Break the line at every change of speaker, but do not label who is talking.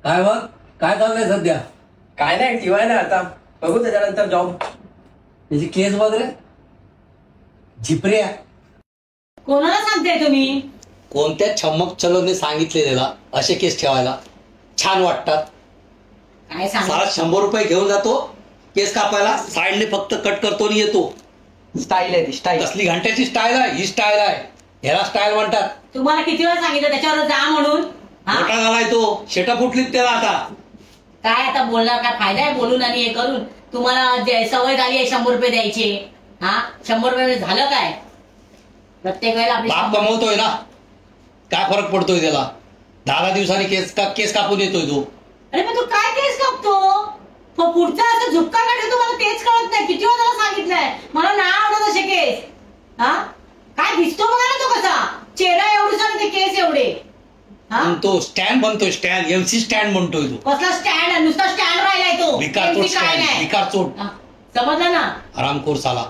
काय मग काय चाललंय सध्या?
काय नाही ठेवायला आता बघू त्याच्यानंतर जॉब.
त्याची केस वगैरे झिपऱ्या
कोणाला सांगताय तुम्ही?
कोणत्या छम्मक चलोने सांगितले त्याला असे केस ठेवायला? छान वाटतात.
काय सांग
साला 100 रुपये घेऊन जातो केस कापायला, साईडने फक्त कट करतो आणि येतो.
स्टाईल आहे ती स्टाईल.
कसली घंट्याची स्टाईल आहे ही? स्टाईल आहे, ह्याला स्टाईल म्हणतात.
तुम्हाला किती वेळा सांगितलं त्याच्यावर जा म्हणून?
मोठा झालाय तो, शेटा फुटलीत त्याला आता.
काय आता बोलणार, काय फायदा आहे बोलून आणि हे करून? तुम्हाला सवय झाली आहे 100 रुपये द्यायची. 100 रुपये झालं काय? प्रत्येक वेळेला आपली
बाप कमवतोय ना, काय फरक पडतोय त्याला? 10 दिवसांनी केस कापून येतोय तो.
अरे पण तू काय केस कापतो? पुढचा असं झुपका काढतो, तुम्हाला तेच कळत नाही. किती वेळा त्याला सांगितलंय मला नाही आवडत असे केस. काय दिसतो बघा ना तो कसा, चेहरा एवढा आणि ते केस एवढे.
तो स्टँड बनतोय, स्टँड एमसी स्टँड म्हणतोय तो.
कसला स्टँड? नुसता स्टँड राहिलाय तो.
भिकार चोट,
MC काय नाही.
भिकार चोट.
समजलं ना?
आरामखोर साला.